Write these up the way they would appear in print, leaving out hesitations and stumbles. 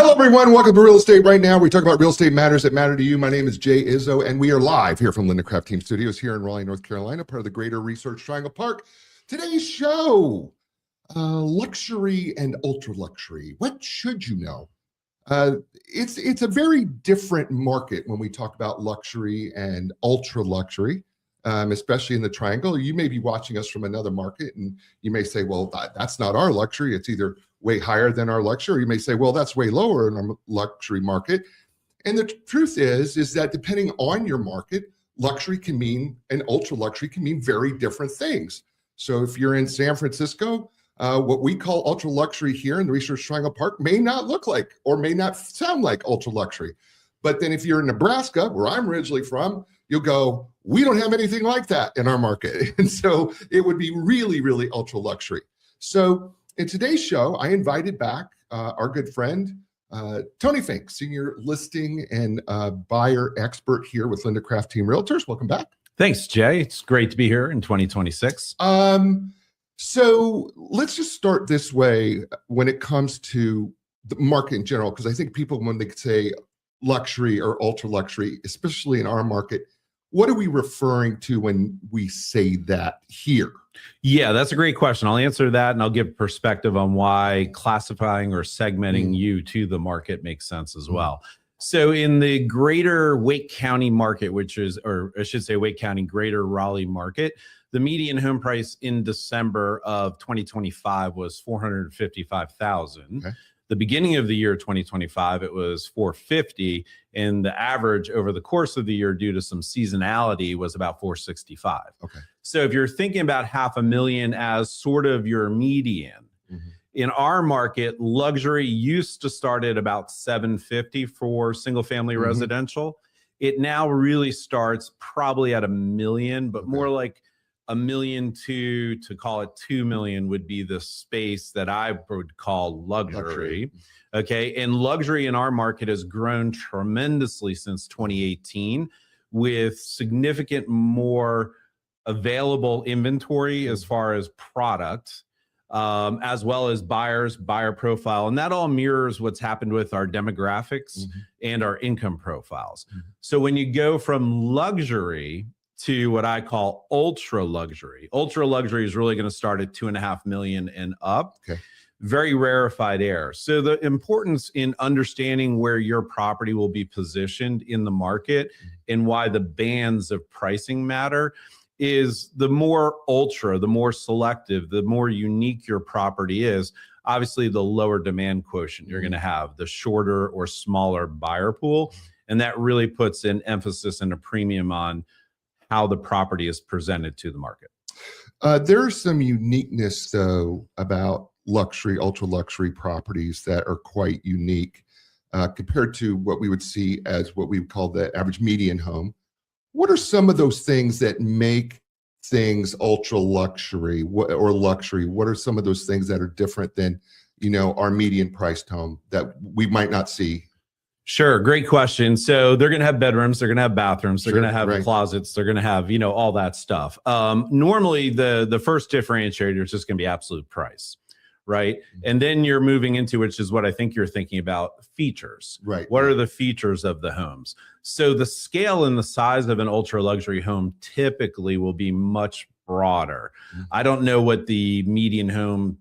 Hello, everyone. Welcome to Real Estate Right Now. We talk about real estate matters that matter to you. My name is Jay Izzo, and we are live here from Linda Craft Team Studios here in Raleigh, North Carolina, part of the Greater Research Triangle Park. Today's show, luxury and ultra luxury. What should you know? It's a very different market when we talk about luxury and ultra luxury, especially in the Triangle. You may be watching us from another market, and you may say, well, that's not our luxury. It's either way higher than our luxury. You may say, well, that's way lower in our luxury market. And the truth is that depending on your market, luxury can mean, and ultra luxury can mean very different things. So if you're in San Francisco, what we call ultra luxury here in the Research Triangle Park may not look like or may not sound like ultra luxury. But then if you're in Nebraska, where I'm originally from, you'll go, we don't have anything like that in our market. And so it would be really, really ultra luxury. So in today's show, I invited back our good friend, Tony Fink, senior listing and buyer expert here with Linda Craft Team Realtors. Welcome back. Thanks, Jay. It's great to be here in 2026. So let's just start this way when it comes to the market in general, because I think people, when they say luxury or ultra luxury, especially in our market, what are we referring to when we say that here? Yeah, that's a great question. I'll answer that, and I'll give perspective on why classifying or segmenting you to the market makes sense as well. So in the greater Wake County market, which is, or I should say Wake County, greater Raleigh market, the median home price in December of 2025 was $455,000. Okay. The beginning of the year 2025, it was $450,000, and the average over the course of the year, due to some seasonality, was about $465,000. Okay. So if you're thinking about $500,000 as sort of your median, in our market, luxury used to start at about $750,000 for single-family residential. It now really starts probably at $1 million, but more like $1.2 million to call it $2 million would be the space that I would call luxury. Okay. And luxury in our market has grown tremendously since 2018 with significant more available inventory as far as product, as well as buyer profile. And that all mirrors what's happened with our demographics and our income profiles. So when you go from luxury to what I call ultra luxury. Ultra luxury is really going to start at $2.5 million and up. Okay. Very rarefied air. So the importance in understanding where your property will be positioned in the market and why the bands of pricing matter is the more ultra, the more selective, the more unique your property is, obviously the lower demand quotient you're going to have, the shorter or smaller buyer pool. And that really puts an emphasis and a premium on how the property is presented to the market. There's some uniqueness, though, about luxury, ultra luxury properties that are quite unique compared to what we would see as what we would call the average median home. What are some of those things that make things ultra luxury or luxury? What are some of those things that are different than, you know, our median priced home that we might not see? Sure. Great question. So they're going to have bedrooms, they're going to have bathrooms, they're going to have closets, they're going to have, you know, all that stuff. Normally the first differentiator is just going to be absolute price, right? And then you're moving into, which is what I think you're thinking about, features. Right. What are the features of the homes? So the scale and the size of an ultra luxury home typically will be much broader. I don't know what the median home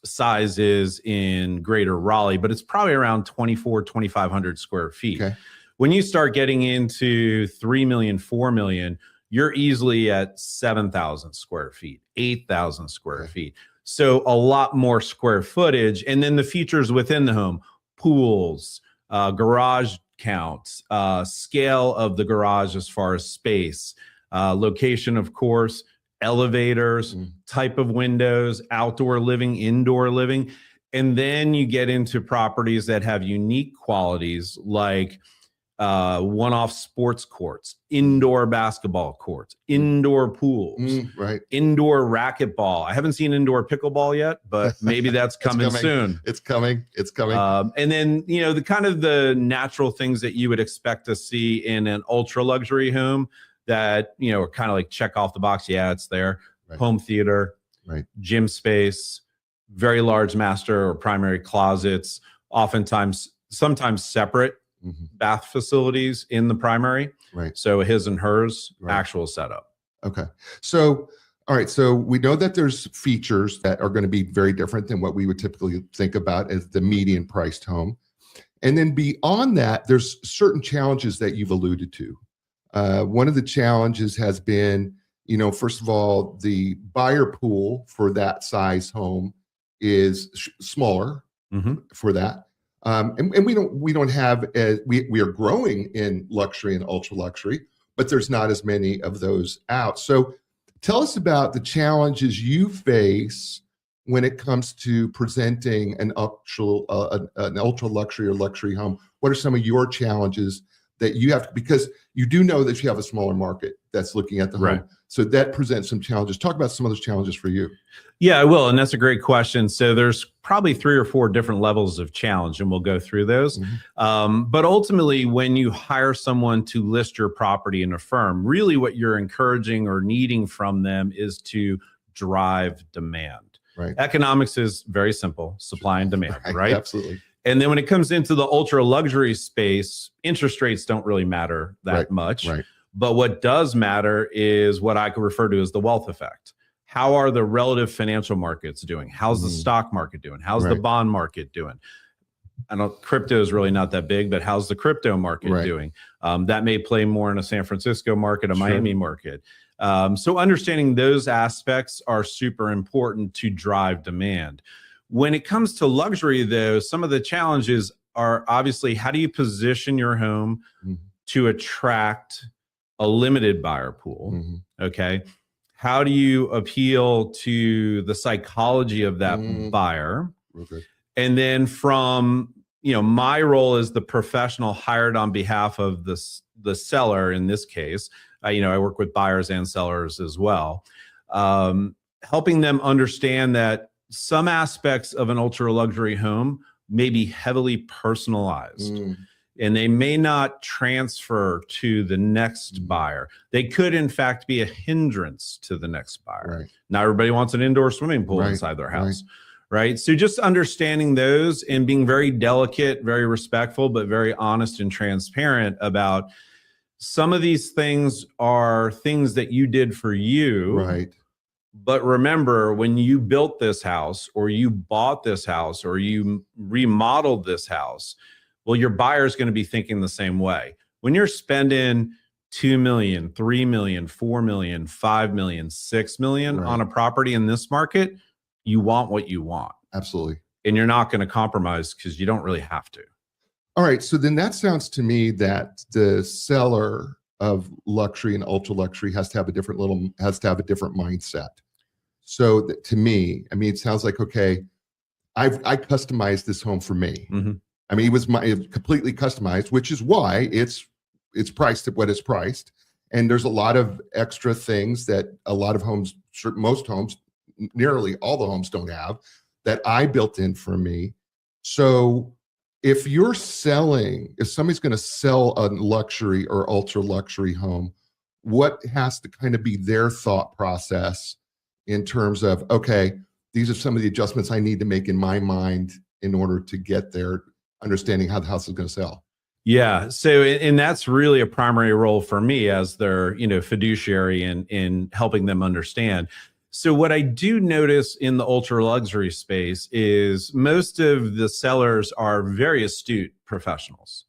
size is in greater Raleigh, but it's probably around 2,500 square feet. Okay. When you start getting into 3 million, 4 million, you're easily at 7,000 square feet, 8,000 square feet. So a lot more square footage. And then the features within the home, pools, garage counts, scale of the garage as far as space, location, of course, elevators, type of windows, outdoor living, indoor living. And then you get into properties that have unique qualities like one-off sports courts, indoor basketball courts, indoor pools, indoor racquetball. I haven't seen indoor pickleball yet, but maybe that's coming soon. It's coming. And then, you know, the kind of the natural things that you would expect to see in an ultra luxury home that, you know, are kind of like check off the box. Yeah, it's there. Home theater, gym space, very large master or primary closets, sometimes separate bath facilities in the primary. Right. So his and hers actual setup. Okay. So, all right. So we know that there's features that are going to be very different than what we would typically think about as the median priced home. And then beyond that, there's certain challenges that you've alluded to. One of the challenges has been, first of all, the buyer pool for that size home is smaller for that. And we don't have, we are growing in luxury and ultra luxury, but there's not as many of those out. So tell us about the challenges you face when it comes to presenting an ultra luxury or luxury home. What are some of your challenges that you have, because you do know that you have a smaller market that's looking at the home. So that presents some challenges. Talk about some of those challenges for you. Yeah, I will. And that's a great question. So there's probably 3 or 4 different levels of challenge, and we'll go through those. But ultimately, when you hire someone to list your property in a firm, really what you're encouraging or needing from them is to drive demand. Economics is very simple, supply and demand, right? Absolutely. And then when it comes into the ultra luxury space, interest rates don't really matter that much. But what does matter is what I could refer to as the wealth effect. How are the relative financial markets doing? How's the stock market doing? How's the bond market doing? I know crypto is really not that big, but how's the crypto market doing? That may play more in a San Francisco market, a Miami market. So understanding those aspects are super important to drive demand. When it comes to luxury, though, some of the challenges are obviously, how do you position your home to attract a limited buyer pool? Okay. How do you appeal to the psychology of that buyer? And then from, my role as the professional hired on behalf of the seller, in this case, I work with buyers and sellers as well, helping them understand that some aspects of an ultra luxury home may be heavily personalized and they may not transfer to the next buyer. They could, in fact, be a hindrance to the next buyer. Not everybody wants an indoor swimming pool inside their house, right? So just understanding those and being very delicate, very respectful, but very honest and transparent about some of these things are things that you did for you. But remember, when you built this house or you bought this house or you remodeled this house, well, your buyer is going to be thinking the same way. When you're spending $2 million, $3 million, $4 million, $5 million, $6 million on a property in this market, you want what you want. Absolutely. And you're not going to compromise because you don't really have to. All right. So then that sounds to me that the seller of luxury and ultra luxury has to have a different mindset. So to me, it sounds like, okay, I customized this home for me. It was completely customized, which is why it's priced at what it's priced. And there's a lot of extra things that a lot of homes, most homes, nearly all the homes don't have, that I built in for me. So if somebody's going to sell a luxury or ultra luxury home, what has to kind of be their thought process in terms of, okay, these are some of the adjustments I need to make in my mind in order to get there, understanding how the house is going to sell? Yeah. So, and that's really a primary role for me as their, fiduciary in helping them understand. So what I do notice in the ultra luxury space is most of the sellers are very astute professionals.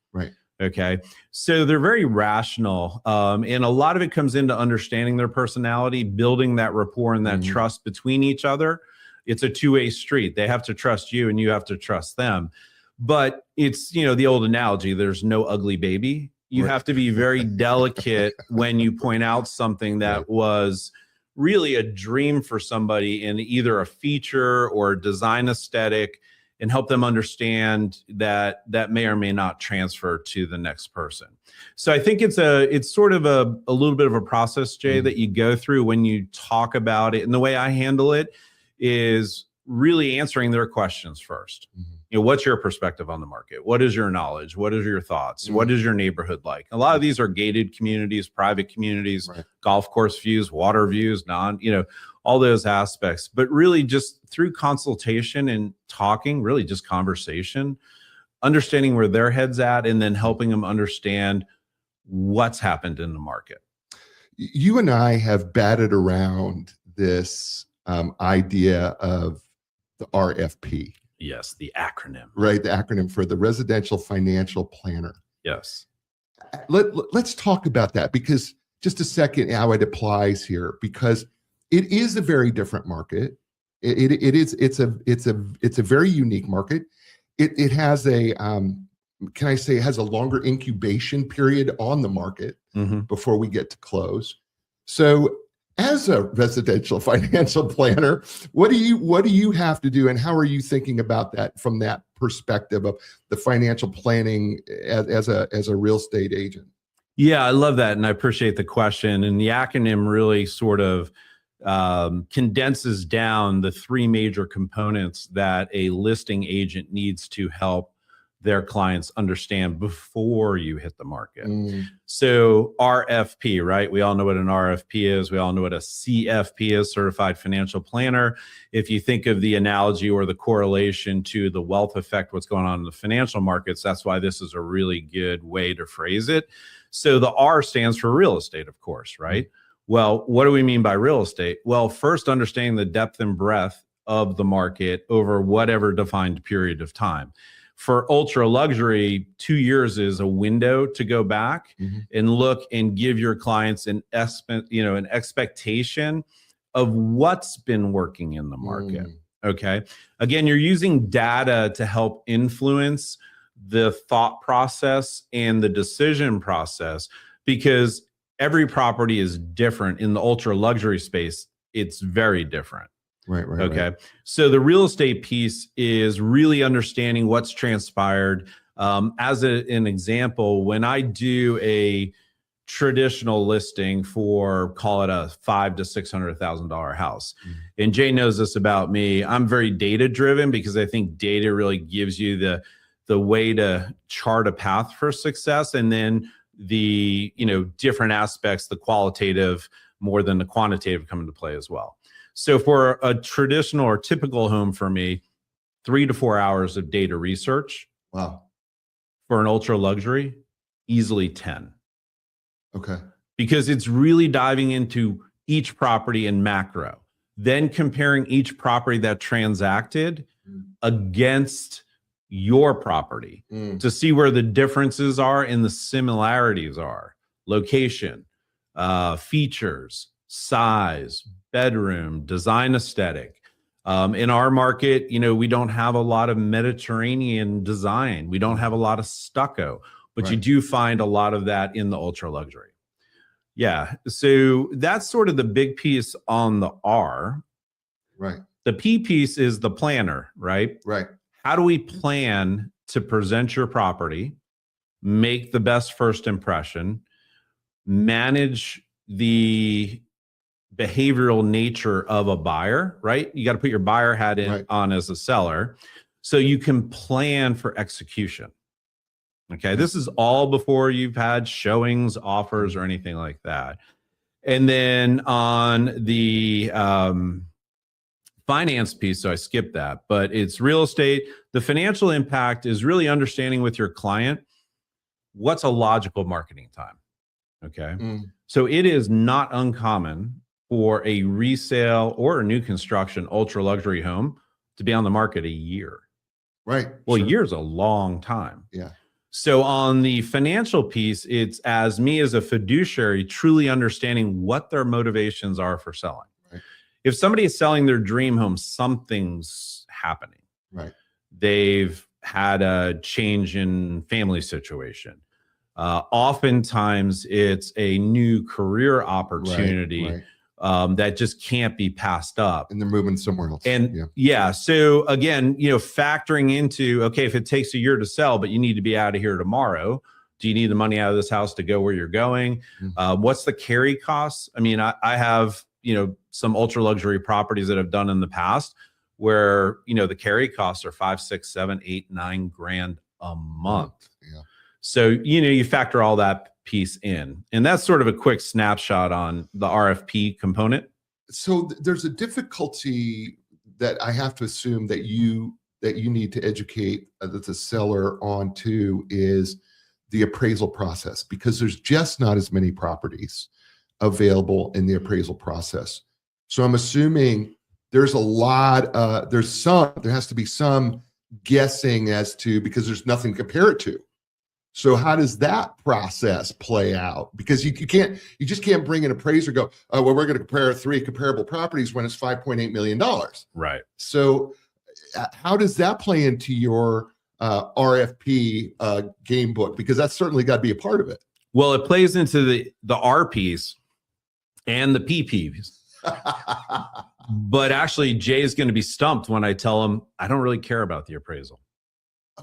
Okay. So they're very rational. And a lot of it comes into understanding their personality, building that rapport and that trust between each other. It's a two-way street. They have to trust you and you have to trust them. But it's, the old analogy, there's no ugly baby. You have to be very delicate when you point out something that was really a dream for somebody in either a feature or design aesthetic, and help them understand that that may or may not transfer to the next person. So I think it's sort of a little bit of a process, Jay, that you go through when you talk about it. And the way I handle it is really answering their questions first. What's your perspective on the market? What is your knowledge? What is your thoughts? What is your neighborhood like? A lot of these are gated communities, private communities, golf course views, water views, all those aspects. But really just through consultation and talking, really just conversation, understanding where their head's at, and then helping them understand what's happened in the market. You and I have batted around this idea of the RFP. Yes, the acronym. Right, the acronym for the Residential Financial Planner. Yes. Let's talk about that, because just a second, how it applies here, because it is a very different market. It's a very unique market. It has a can I say it has a longer incubation period on the market before we get to close. So as a residential financial planner, what do you have to do, and how are you thinking about that from that perspective of the financial planning as a real estate agent? Yeah, I love that, and I appreciate the question. And the acronym really sort of condenses down the three major components that a listing agent needs to help their clients understand before you hit the market. So RFP, right? We all know what an RFP is. We all know what a CFP is, Certified Financial Planner. If you think of the analogy or the correlation to the wealth effect, what's going on in the financial markets, that's why this is a really good way to phrase it. So the R stands for real estate, of course, right? Well, what do we mean by real estate? Well, first, understanding the depth and breadth of the market over whatever defined period of time. For ultra luxury, 2 years is a window to go back and look and give your clients an expectation of what's been working in the market. Okay. Again, you're using data to help influence the thought process and the decision process, because every property is different. In the ultra luxury space, it's very different. Right. Okay. So the real estate piece is really understanding what's transpired. As an example, when I do a traditional listing for, call it a $500,000 to $600,000 house, and Jay knows this about me, I'm very data driven, because I think data really gives you the way to chart a path for success, and then the different aspects, the qualitative more than the quantitative, come into play as well. So for a traditional or typical home for me, 3 to 4 hours of data research. Wow. For an ultra luxury, easily 10. Okay. Because it's really diving into each property in macro, then comparing each property that transacted against your property to see where the differences are and the similarities are. Location, features, size, bedroom, design aesthetic. In our market, we don't have a lot of Mediterranean design. We don't have a lot of stucco, but you do find a lot of that in the ultra luxury. Yeah. So that's sort of the big piece on the R. Right. The P piece is the planner, right? Right. How do we plan to present your property, make the best first impression, manage the behavioral nature of a buyer, right? You got to put your buyer hat on as a seller, so you can plan for execution. Okay. This is all before you've had showings, offers, or anything like that. And then on the finance piece, so I skipped that, but it's real estate. The financial impact is really understanding with your client what's a logical marketing time. Okay. So it is not uncommon for a resale or a new construction ultra luxury home to be on the market a year. Right. Well, a year is a long time. Yeah. So on the financial piece, it's as me as a fiduciary truly understanding what their motivations are for selling. Right. If somebody is selling their dream home, something's happening. Right. They've had a change in family situation. Oftentimes it's a new career opportunity that just can't be passed up. And they're moving somewhere else. And so again, factoring into, okay, if it takes a year to sell, but you need to be out of here tomorrow, do you need the money out of this house to go where you're going? What's the carry costs? I mean, I have, some ultra luxury properties that I've done in the past where, the carry costs are 5, 6, 7, 8, 9 grand a month. Yeah. So, you factor all that piece in, and that's sort of a quick snapshot on the RFP component. So there's a difficulty that I have to assume that you that you need to educate the seller onto is the appraisal process, because there's just not as many properties available in the appraisal process. So I'm assuming there's a lot, there has to be some guessing as to, because there's nothing to compare it to. So how does that process play out? Because you just can't bring an appraiser, go, oh, well, we're going to compare 3 comparable properties when it's $5.8 million. Right. So how does that play into your RFP game book? Because that's certainly got to be a part of it. Well, it plays into the R piece and the P piece. But actually, Jay is going to be stumped when I tell him I don't really care about the appraisal.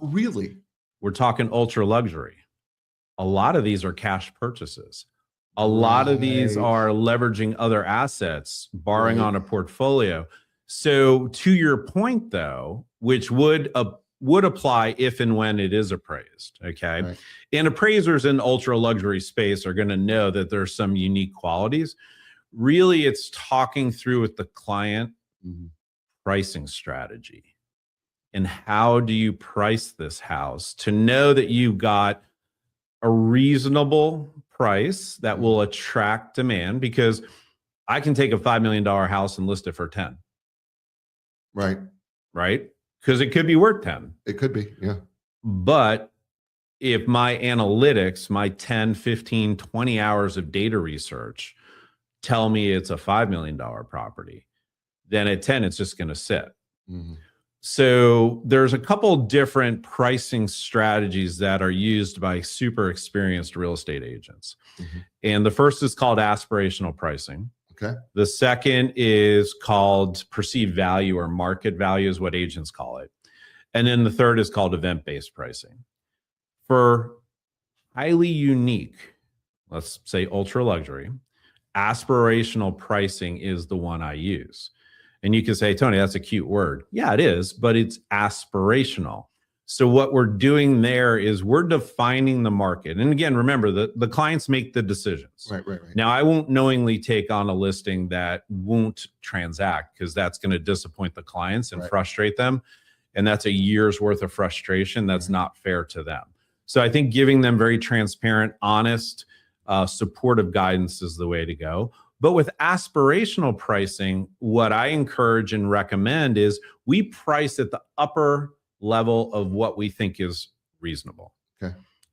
Really? We're talking ultra luxury. A lot of these are cash purchases. A lot of these are leveraging other assets, borrowing on a portfolio. So to your point, though, which would apply if and when it is appraised, okay? Right. And appraisers in ultra luxury space are going to know that there's some unique qualities. Really, it's talking through with the client pricing strategy. And how do you price this house to know that you've got a reasonable price that will attract demand? Because I can take a $5 million house and list it for 10. Right. Right? Because it could be worth 10. It could be, yeah. But if my analytics, my 10, 15, 20 hours of data research tell me it's a $5 million property, then at 10, it's just going to sit. Mm-hmm. So there's a couple different pricing strategies that are used by super experienced real estate agents. Mm-hmm. And the first is called aspirational pricing. Okay. The second is called perceived value, or market value is what agents call it. And then the third is called event-based pricing. For highly unique, let's say ultra luxury, aspirational pricing is the one I use. And you can say, Tony, that's a cute word. Yeah, it is, but it's aspirational. So what we're doing there is we're defining the market. And again, remember, the clients make the decisions. Right. Now, I won't knowingly take on a listing that won't transact, because that's going to disappoint the clients and frustrate them. And that's a year's worth of frustration. That's not fair to them. So I think giving them very transparent, honest, supportive guidance is the way to go. But with aspirational pricing, what I encourage and recommend is we price at the upper level of what we think is reasonable.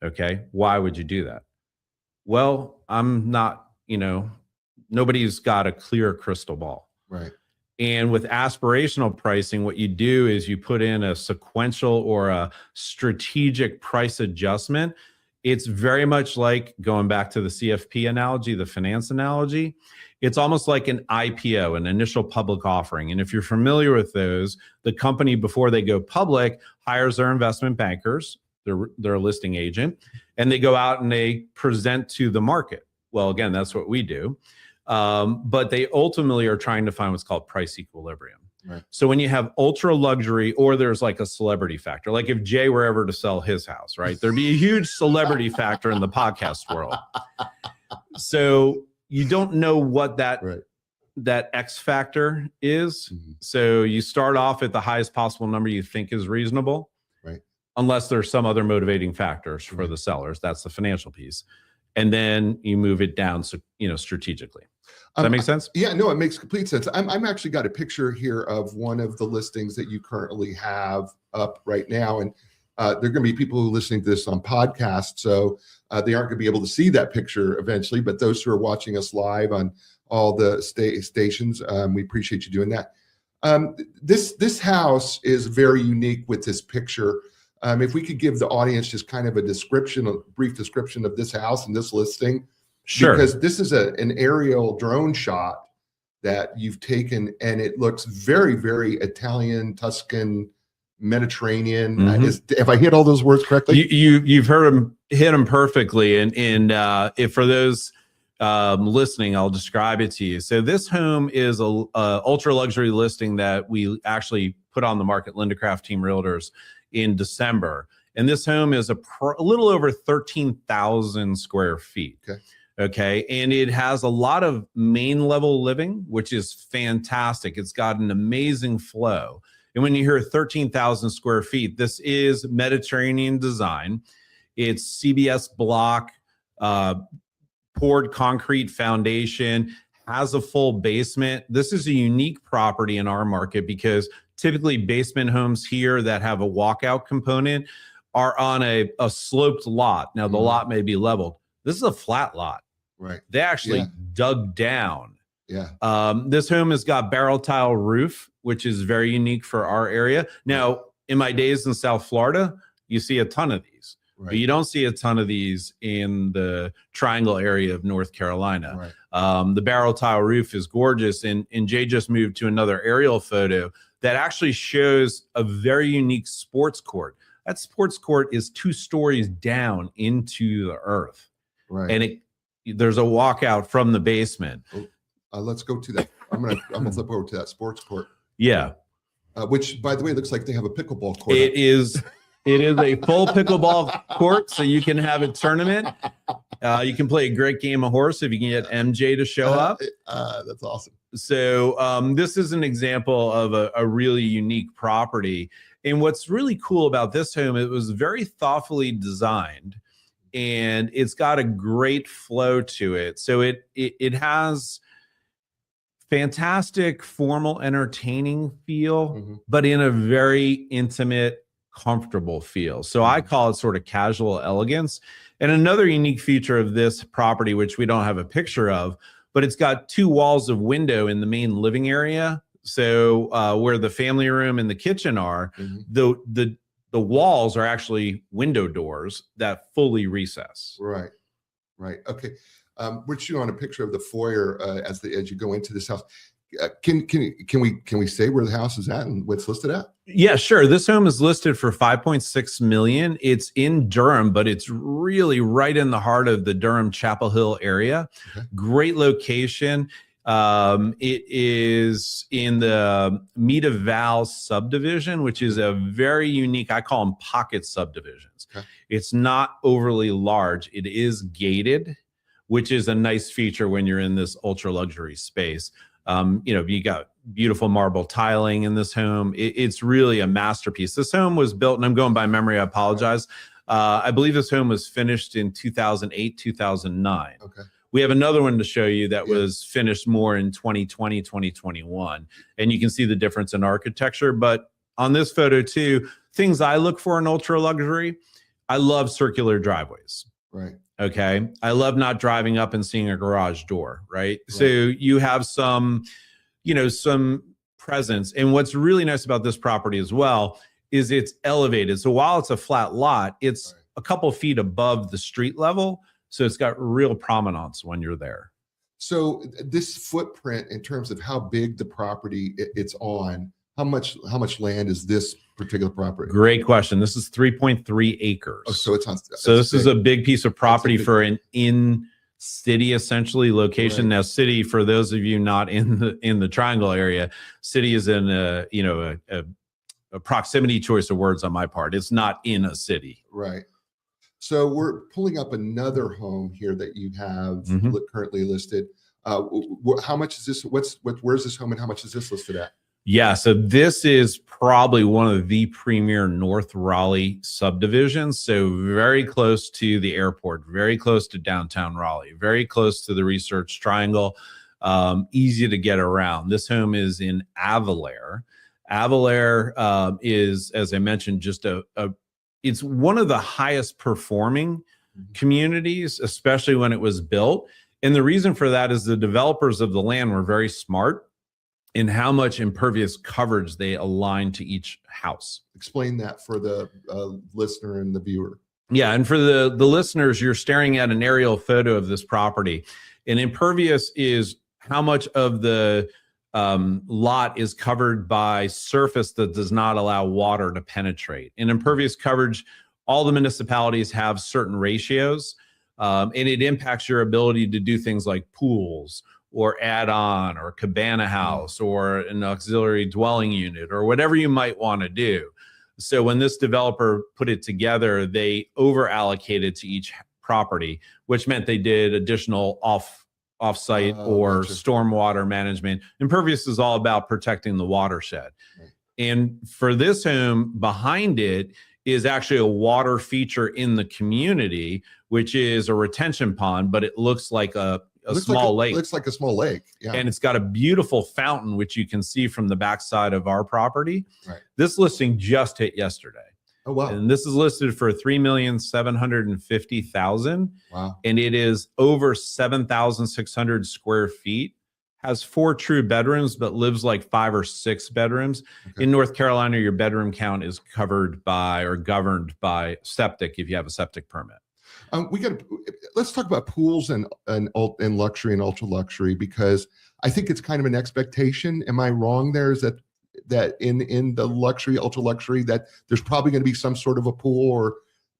Okay. Why would you do that? Well, I'm not, nobody's got a clear crystal ball. Right. And with aspirational pricing, what you do is you put in a sequential or a strategic price adjustment. It's very much like, going back to the CFP analogy, the finance analogy, it's almost like an IPO, an initial public offering. And if you're familiar with those, the company, before they go public, hires their investment bankers, their listing agent, and they go out and they present to the market. Well, again, that's what we do. But they ultimately are trying to find what's called price equilibrium. Right. So when you have ultra luxury, or there's like a celebrity factor, like if Jay were ever to sell his house, right, there'd be a huge celebrity factor in the podcast world. So you don't know what that X factor is. Mm-hmm. So you start off at the highest possible number you think is reasonable, right? Unless there's some other motivating factors for the sellers. That's the financial piece. And then you move it down, so, strategically. Does that make sense? Yeah, no, it makes complete sense. I'm actually got a picture here of one of the listings that you currently have up right now. And there are going to be people who are listening to this on podcast, so they aren't going to be able to see that picture eventually. But those who are watching us live on all the stations, we appreciate you doing that. This house is very unique with this picture. If we could give the audience just kind of a brief description of this house and this listing. Sure. Because this is an aerial drone shot that you've taken, and it looks very, very Italian, Tuscan, Mediterranean. Mm-hmm. If I hit all those words correctly, you've heard them, hit them perfectly. And if for those listening, I'll describe it to you. So this home is a ultra luxury listing that we actually put on the market, Linda Craft Team Realtors, in December. And this home is a little over 13,000 square feet. Okay. And it has a lot of main level living, which is fantastic. It's got an amazing flow. And when you hear 13,000 square feet, this is Mediterranean design. It's CBS block, poured concrete foundation, has a full basement. This is a unique property in our market because typically basement homes here that have a walkout component are on a sloped lot. Now the lot may be leveled. This is a flat lot. Right. They actually dug down. Yeah. This home has got barrel tile roof, which is very unique for our area. Now, in my days in South Florida, you see a ton of these. Right. But you don't see a ton of these in the Triangle area of North Carolina. Right. The barrel tile roof is gorgeous. And Jay just moved to another aerial photo that actually shows a very unique sports court. That sports court is 2 stories down into the earth. Right. And there's a walkout from the basement. Let's go to that. I'm gonna flip over to that sports court. Yeah. Which, by the way, looks like they have a pickleball court. It is a full pickleball court, so you can have a tournament. You can play a great game of horse if you can get MJ to show up. That's awesome. So this is an example of a really unique property. And what's really cool about this home, it was very thoughtfully designed, and it's got a great flow to it. So it has fantastic formal entertaining feel, but in a very intimate, comfortable feel. So I call it sort of casual elegance. And another unique feature of this property, which we don't have a picture of, but it's got 2 walls of window in the main living area. So where the family room and the kitchen are, the walls are actually window doors that fully recess. Right. Right. Okay. We're shooting on a picture of the foyer as you go into this house. Can we say where the house is at and what's listed at? Yeah, sure. This home is listed for $5.6 million. It's in Durham, but it's really right in the heart of the Durham Chapel Hill area. Okay. Great location. It is in the Mead of Val subdivision, which is a very unique, I call them pocket subdivisions. Okay. It's not overly large. It is gated, which is a nice feature when you're in this ultra luxury space. You got beautiful marble tiling in this home. It's really a masterpiece. This home was built, and I'm going by memory, I apologize. I believe this home was finished in 2008, 2009. Okay. We have another one to show you that was finished more in 2020, 2021. And you can see the difference in architecture. But on this photo too, things I look for in ultra luxury, I love circular driveways. Right. Okay. I love not driving up and seeing a garage door. Right. So you have some presence. And what's really nice about this property as well is it's elevated. So while it's a flat lot, it's a couple feet above the street level. So it's got real prominence when you're there. So this footprint, in terms of how big the property it's on, how much land is this particular property? Great question. This is 3.3 acres. Oh, so it's on. So this is a big piece of property for an in-city essentially location. Right. Now, city, for those of you not in the Triangle area, city is in a proximity choice of words on my part. It's not in a city. Right. So we're pulling up another home here that you have currently listed. How much is this? Where's this home and how much is this listed at? Yeah, so this is probably one of the premier North Raleigh subdivisions. So very close to the airport, very close to downtown Raleigh, very close to the Research Triangle, easy to get around. This home is in Avalair. Avalair is, as I mentioned, just it's one of the highest performing communities, especially when it was built. And the reason for that is the developers of the land were very smart in how much impervious coverage they aligned to each house. Explain that for the listener and the viewer. Yeah, and for the listeners, you're staring at an aerial photo of this property. And impervious is how much of the lot is covered by surface that does not allow water to penetrate. In impervious coverage, all the municipalities have certain ratios, and it impacts your ability to do things like pools or add-on or cabana house or an auxiliary dwelling unit or whatever you might want to do. So when this developer put it together, they over allocated to each property, which meant they did additional off-site or stormwater management. Impervious is all about protecting the watershed. Right. And for this home, behind it is actually a water feature in the community, which is a retention pond, but it looks like a small lake. Looks like a small lake. Yeah. And it's got a beautiful fountain, which you can see from the backside of our property. Right. This listing just hit yesterday. Oh, wow. And this is listed for $3,750,000. Wow. And it is over 7,600 square feet. Has 4 true bedrooms, but lives like 5 or 6 bedrooms. Okay. In North Carolina, your bedroom count is covered by or governed by septic if you have a septic permit. Let's talk about pools and luxury and ultra luxury, because I think it's kind of an expectation. Am I wrong there? Is that in the luxury, ultra luxury, that there's probably going to be some sort of a pool or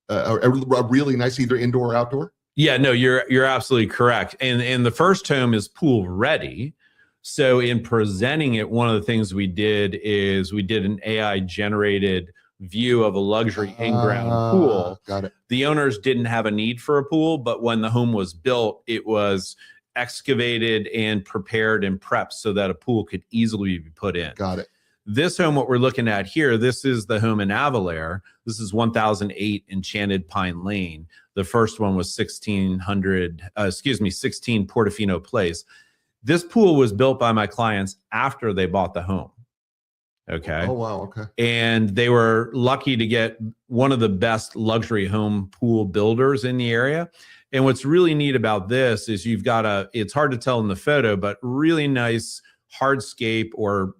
a really nice either indoor or outdoor? Yeah, no, you're absolutely correct. And the first home is pool ready. So in presenting it, one of the things we did is we did an AI generated view of a luxury in-ground pool. Got it. The owners didn't have a need for a pool, but when the home was built, it was excavated and prepared and prepped so that a pool could easily be put in. Got it. This home, what we're looking at here, this is the home in Avalair. This is 1008 Enchanted Pine Lane. The first one was 16 Portofino Place. This pool was built by my clients after they bought the home. Okay. Oh, wow. Okay. And they were lucky to get one of the best luxury home pool builders in the area. And what's really neat about this is you've got it's hard to tell in the photo, but really nice hardscape or,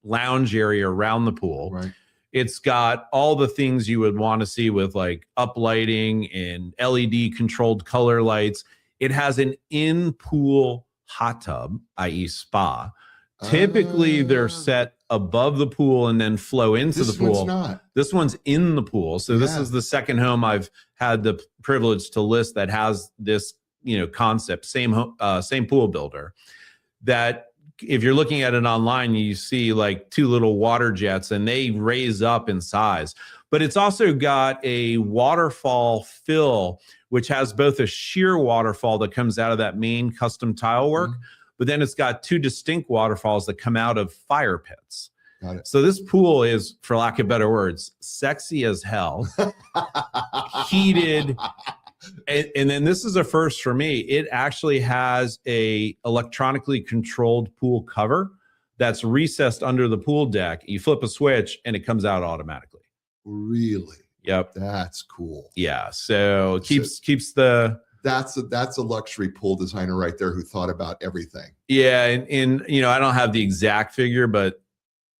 lounge area around the pool. Right. It's got all the things you would want to see with like uplighting and LED controlled color lights. It has an in-pool hot tub, i.e. spa. Typically, they're set above the pool and then flow into the pool. This one's not. This one's in the pool. So this is the second home I've had the privilege to list that has this, concept. Same pool builder. That if you're looking at it online, you see like 2 little water jets and they raise up in size. But it's also got a waterfall fill, which has both a sheer waterfall that comes out of that main custom tile work, but then it's got 2 distinct waterfalls that come out of fire pits. Got it. So this pool is, for lack of better words, sexy as hell, heated. And then this is a first for me. It actually has a electronically controlled pool cover that's recessed under the pool deck. You flip a switch and it comes out automatically. Really? Yep. That's cool. Yeah. So it keeps the. That's a luxury pool designer right there who thought about everything. Yeah. And I don't have the exact figure, but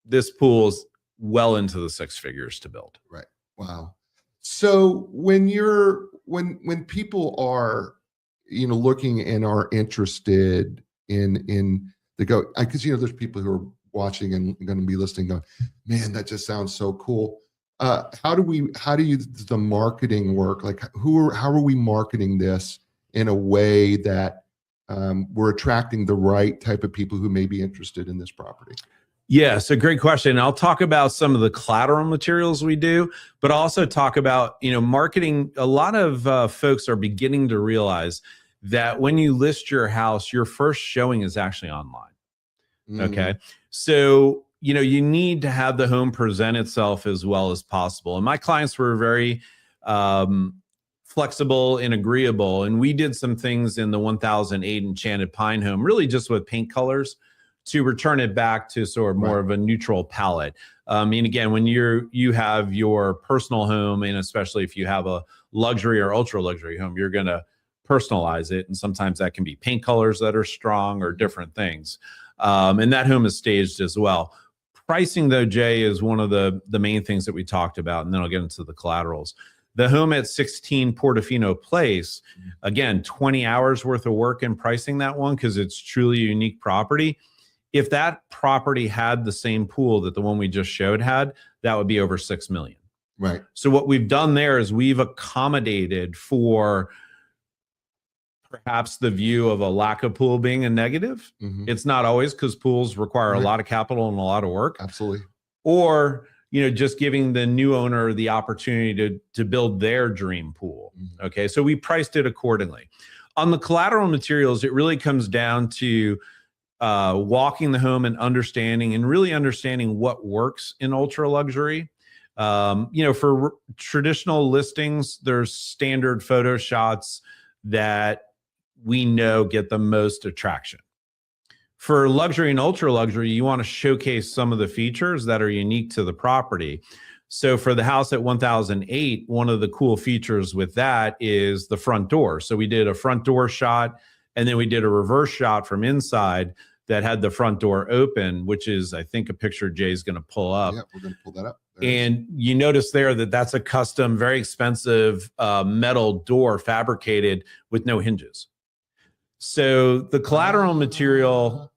this pool's well into the 6 figures to build. Right. Wow. So when people are, looking and are interested in the go, because there's people who are watching and going to be listening going, man, that just sounds so cool. How do the marketing work? Like how are we marketing this in a way that we're attracting the right type of people who may be interested in this property? Yeah, so great question. I'll talk about some of the collateral materials we do, but also talk about, marketing. A lot of folks are beginning to realize that when you list your house, your first showing is actually online. Okay. So, you need to have the home present itself as well as possible. And my clients were very flexible and agreeable. And we did some things in the 1008 Enchanted Pine home, really just with paint colors, to return it back to sort of more of a neutral palette. And again, when you have your personal home, and especially if you have a luxury or ultra luxury home, you're going to personalize it. And sometimes that can be paint colors that are strong or different things. And that home is staged as well. Pricing, though, Jay, is one of the main things that we talked about. And then I'll get into the collaterals. The home at 16 Portofino Place, again, 20 hours worth of work in pricing that one because it's truly a unique property. If that property had the same pool that the one we just showed had, that would be over $6 million. Right. So what we've done there is we've accommodated for perhaps the view of a lack of pool being a negative. It's not always, because pools require a lot of capital and a lot of work. Absolutely. Or, just giving the new owner the opportunity to build their dream pool. Okay. So we priced it accordingly. On the collateral materials, it really comes down to walking the home and really understanding what works in ultra luxury. For traditional listings, there's standard photo shots that we know get the most attraction. For luxury and ultra luxury, you want to showcase some of the features that are unique to the property. So for the house at 1008, one of the cool features with that is the front door. So we did a front door shot, and then we did a reverse shot from inside that had the front door open, which is, I think, a picture Jay's going to pull up. Yeah, we're going to pull that up. And you notice there that that's a custom, very expensive metal door fabricated with no hinges. So the collateral material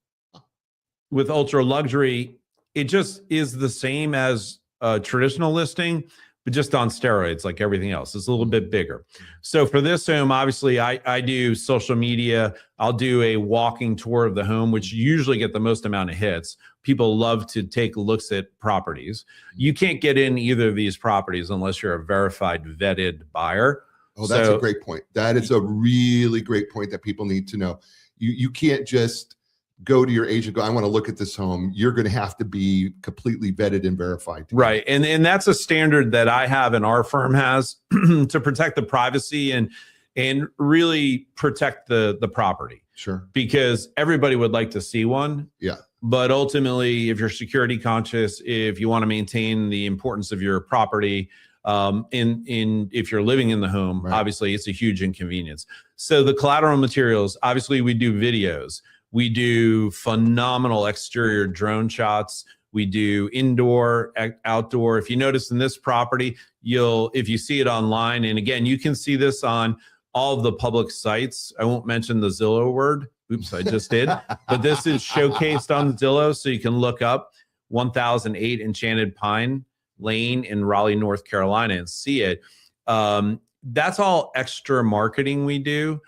with ultra luxury, it just is the same as a traditional listing, but just on steroids like everything else. It's a little bit bigger. So for this home, obviously I do social media. I'll do a walking tour of the home, which usually get the most amount of hits. People love to take looks at properties. You can't get in either of these properties unless you're a verified, vetted buyer. Oh, that's a great point. That is a really great point that people need to know. You can't just go to your agent, go, I want to look at this home. You're going to have to be completely vetted and verified. Right. And that's a standard that I have and our firm has to protect the privacy and really protect the property. Sure. Because everybody would like to see one. Yeah. But ultimately, if you're security conscious, if you want to maintain the importance of your property, if you're living in the home, right, obviously it's a huge inconvenience. So the collateral materials, obviously we do videos. We do phenomenal exterior drone shots. We do indoor, outdoor. If you notice in this property, if you see it online, and again, you can see this on all of the public sites. I won't mention the Zillow word. Oops, I just did. But this is showcased on Zillow, so you can look up 1008 Enchanted Pine Lane in Raleigh, North Carolina, and see it. That's all extra marketing we do.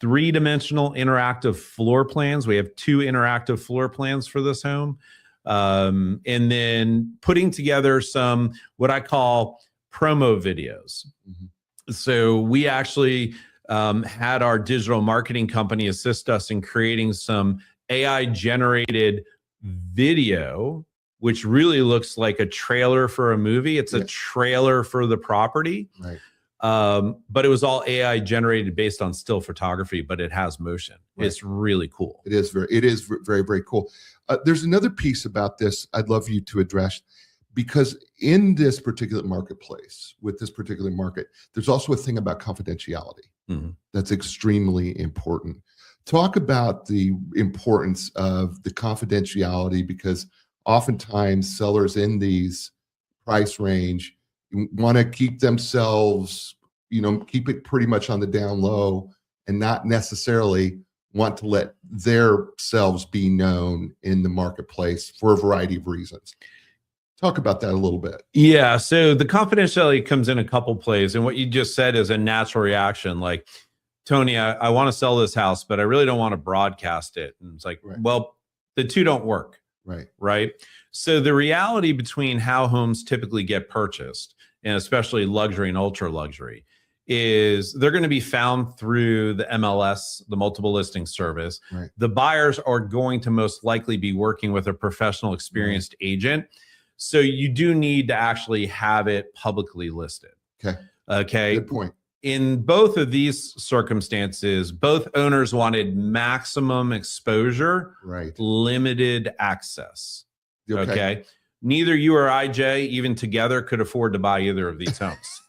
Three-dimensional interactive floor plans. We have 2 interactive floor plans for this home. And then putting together some, what I call promo videos. Mm-hmm. So we actually had our digital marketing company assist us in creating some AI-generated video, which really looks like a trailer for a movie. It's a trailer for the property. Right. But it was all AI generated based on still photography, but it has motion. Right. It's really cool. It is very, very cool. There's another piece about this I'd love you to address, because in this particular marketplace, with this particular market, there's also a thing about confidentiality. Mm-hmm. That's extremely important. Talk about the importance of the confidentiality, because oftentimes sellers in these price range want to keep themselves, keep it pretty much on the down low and not necessarily want to let their selves be known in the marketplace for a variety of reasons. Talk about that a little bit. Yeah. So the confidentiality comes in a couple plays. And what you just said is a natural reaction. Like, Tony, I want to sell this house, but I really don't want to broadcast it. And it's like, right, well, the two don't work. Right. Right. So the reality between how homes typically get purchased, and especially luxury and ultra luxury, is they're going to be found through the MLS, the multiple listing service. Right. The buyers are going to most likely be working with a professional, experienced agent. So you do need to actually have it publicly listed. Okay. Good point. In both of these circumstances, both owners wanted maximum exposure, right, limited access. Okay. Neither you or I, Jay, even together, could afford to buy either of these homes.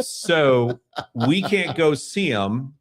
So we can't go see them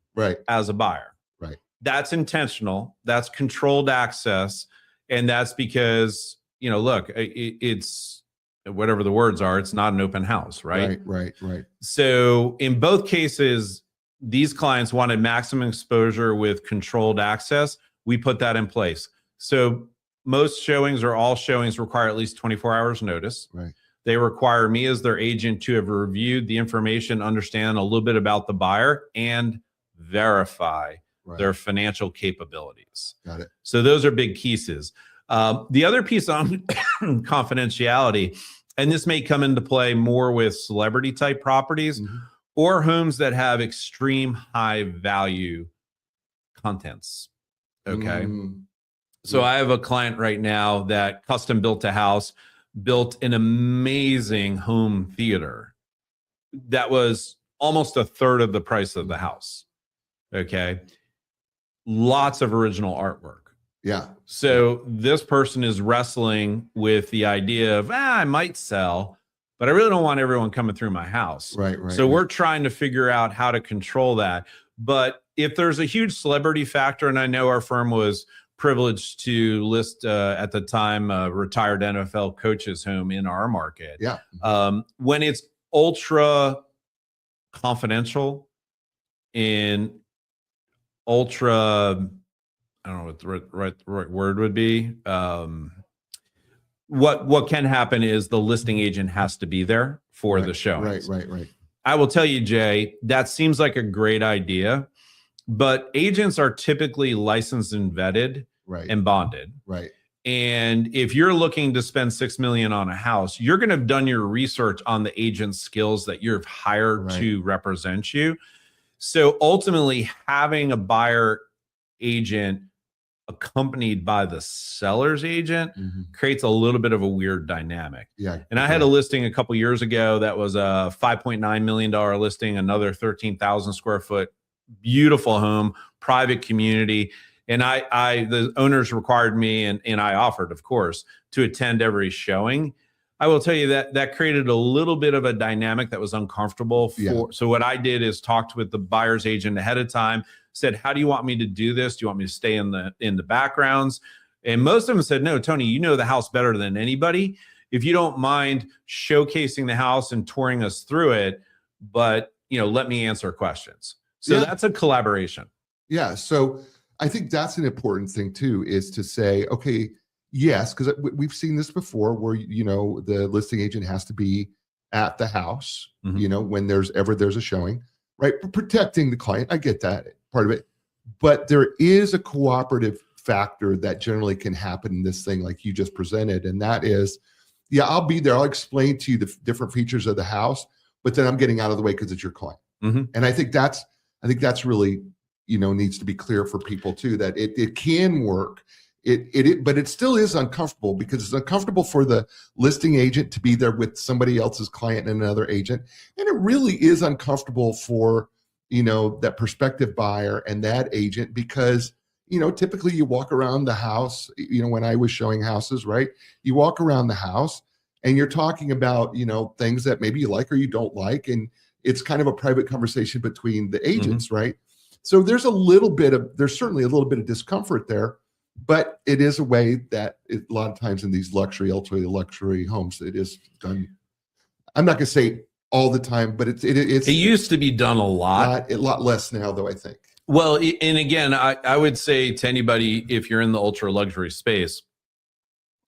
as a buyer. Right. That's intentional. That's controlled access. And that's because, look, it's whatever the words are, it's not an open house, right? Right. So in both cases, these clients wanted maximum exposure with controlled access. We put that in place. So most showings or all showings require at least 24 hours notice. Right. They require me as their agent to have reviewed the information, understand a little bit about the buyer, and verify their financial capabilities. Got it. So those are big pieces. The other piece on confidentiality, and this may come into play more with celebrity type properties, mm-hmm, or homes that have extreme high value contents. Okay. So I have a client right now that custom built a house, built an amazing home theater that was almost a third of the price of the house. Okay. Lots of original artwork. Yeah. So this person is wrestling with the idea of, I might sell, but I really don't want everyone coming through my house. Right. So we're trying to figure out how to control that. But if there's a huge celebrity factor, and I know our firm was privileged to list at the time a retired NFL coach's home in our market. Yeah. When it's ultra confidential and ultra, I don't know what the right word would be. What can happen is the listing agent has to be there for the showings. Right. I will tell you, Jay, that seems like a great idea, but agents are typically licensed and vetted and bonded. Right. And if you're looking to spend $6 million on a house, you're going to have done your research on the agent's skills that you've hired to represent you. So ultimately, having a buyer agent accompanied by the seller's agent creates a little bit of a weird dynamic. Yeah. And I had a listing a couple years ago that was a $5.9 million listing, another 13,000 square foot, beautiful home, private community. And the owners required me, and I offered, of course, to attend every showing. I will tell you that created a little bit of a dynamic that was uncomfortable. So what I did is talked with the buyer's agent ahead of time, said, how do you want me to do this? Do you want me to stay in the backgrounds? And most of them said, no, Tony, you know the house better than anybody. If you don't mind showcasing the house and touring us through it, but let me answer questions. So that's a collaboration. Yeah. So I think that's an important thing too, is to say, okay, yes, because we've seen this before where, the listing agent has to be at the house, when there's a showing, right? Protecting the client. I get that part of it. But there is a cooperative factor that generally can happen in this thing like you just presented. And that is, I'll be there. I'll explain to you the different features of the house, but then I'm getting out of the way because it's your client. And I think that's really, needs to be clear for people too, that it can work. But it still is uncomfortable because it's uncomfortable for the listing agent to be there with somebody else's client and another agent. And it really is uncomfortable for, that prospective buyer and that agent, because, typically you walk around the house, when I was showing houses, right? You walk around the house and you're talking about, things that maybe you like or you don't like. And it's kind of a private conversation between the agents, right? So there's certainly a little bit of discomfort there. But it is a way that a lot of times in these ultra luxury homes, it is done. I'm not going to say all the time, but it used to be done a lot. A lot less now, though, I think. Well, and again, I would say to anybody, if you're in the ultra luxury space,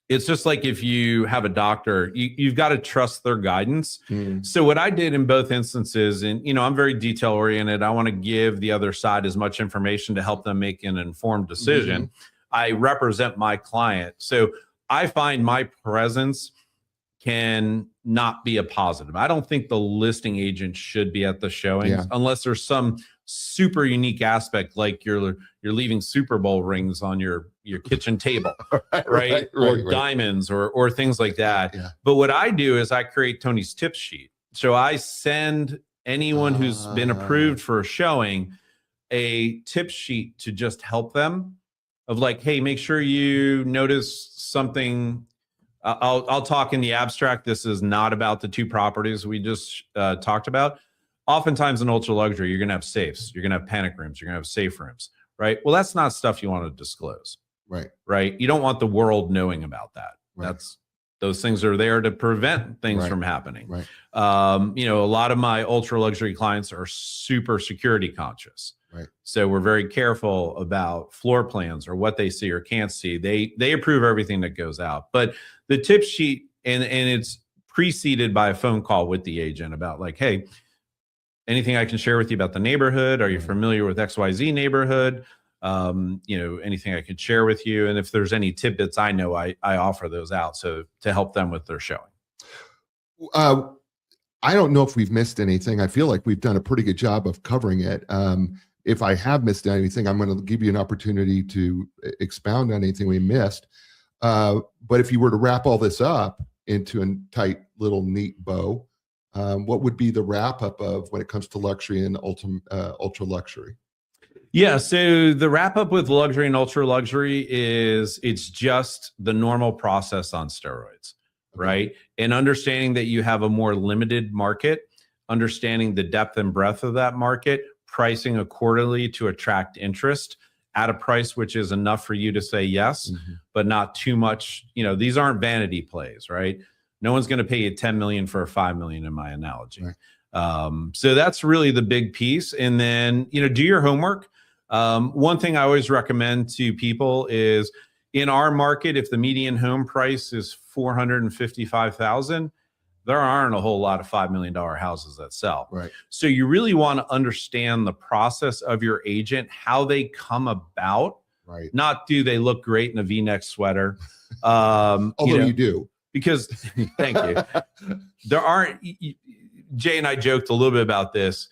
it's just like if you have a doctor, you've got to trust their guidance. So what I did in both instances, and I'm very detail oriented. I want to give the other side as much information to help them make an informed decision. I represent my client. So I find my presence can not be a positive. I don't think the listing agent should be at the showings unless there's some super unique aspect, like you're leaving Super Bowl rings on your kitchen table, right? Or diamonds or things like that. But what I do is I create Tony's tip sheet. So I send anyone who's been approved for a showing a tip sheet to just help them. Of like, hey, make sure you notice something. I'll talk in the abstract. This is not about the two properties we just talked about. Oftentimes in ultra luxury, you're going to have safes. You're going to have panic rooms. You're going to have safe rooms, right? Well, that's not stuff you want to disclose, right? You don't want the world knowing about that. Those things are there to prevent things from happening. A lot of my ultra luxury clients are super security conscious. So we're very careful about floor plans or what they see or can't see. They approve everything that goes out. But the tip sheet, and it's preceded by a phone call with the agent about like, hey, anything I can share with you about the neighborhood? Are you familiar with XYZ neighborhood? Anything I could share with you. And if there's any tidbits I know, I offer those out so to help them with their showing. I don't know if we've missed anything. I feel like we've done a pretty good job of covering it. if I have missed anything, I'm going to give you an opportunity to expound on anything we missed. But if you were to wrap all this up into a tight little neat bow, what would be the wrap up of when it comes to luxury and ultra luxury? Yeah, so the wrap up with luxury and ultra luxury is it's just the normal process on steroids, right? And understanding that you have a more limited market, understanding the depth and breadth of that market, pricing accordingly to attract interest at a price which is enough for you to say yes, but not too much. You know, these aren't vanity plays, right? No one's going to pay you 10 million for a 5 million in my analogy. Right. So that's really the big piece. And then, you know, do your homework. One thing I always recommend to people is in our market, if the median home price is $455,000, there aren't a whole lot of $5 million houses that sell. Right. So you really want to understand the process of your agent, how they come about. Right. Not do they look great in a V-neck sweater. Although you do. Because thank you. There aren't, Jay and I joked a little bit about this.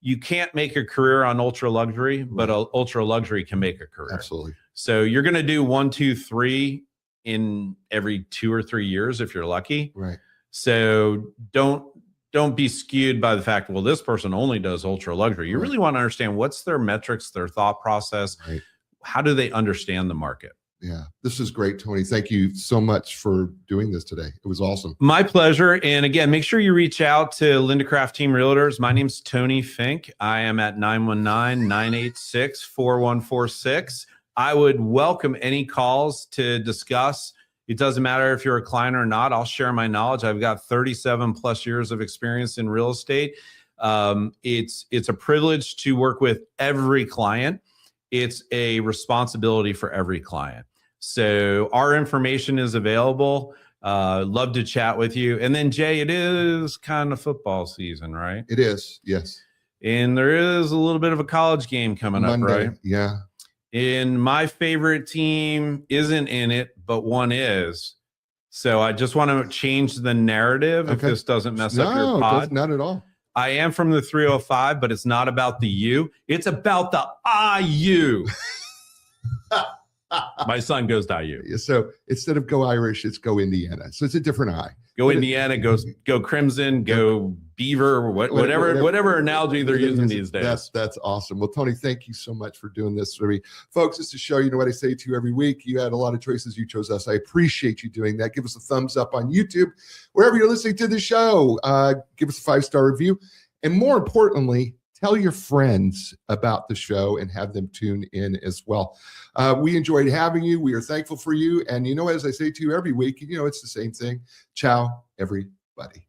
You can't make a career on ultra luxury, but ultra luxury can make a career. Absolutely. So you're going to do 1, 2, 3 in every 2 or 3 years if you're lucky. Right. So don't be skewed by the fact, well, this person only does ultra luxury. You really want to understand what's their metrics, their thought process. Right. How do they understand the market? Yeah, this is great, Tony. Thank you so much for doing this today. It was awesome. My pleasure. And again, make sure you reach out to Linda Craft Team Realtors. My name's Tony Fink. I am at 919-986-4146. I would welcome any calls to discuss. It doesn't matter if you're a client or not. I'll share my knowledge. I've got 37 plus years of experience in real estate. It's a privilege to work with every client. It's a responsibility for every client. So our information is available. Love to chat with you. And then Jay, it is kind of football season, right? It is, yes. And there is a little bit of a college game coming up, right? Yeah. And my favorite team isn't in it, but one is. So I just want to change the narrative if this doesn't mess up your pod. Not at all. I am from the 305, but it's not about the U. It's about the IU. My son goes to IU. So instead of go Irish, it's go Indiana. So it's a different I. Go Indiana, go Crimson, go Beaver, whatever analogy they're using these days. That's awesome. Well, Tony, thank you so much for doing this for me. Folks, it's a show. You know what I say to you every week. You had a lot of choices. You chose us. I appreciate you doing that. Give us a thumbs up on YouTube, wherever you're listening to the show. Give us a 5-star review. And more importantly, tell your friends about the show and have them tune in as well. We enjoyed having you. We are thankful for you. And, you know, as I say to you every week, you know, it's the same thing. Ciao, everybody.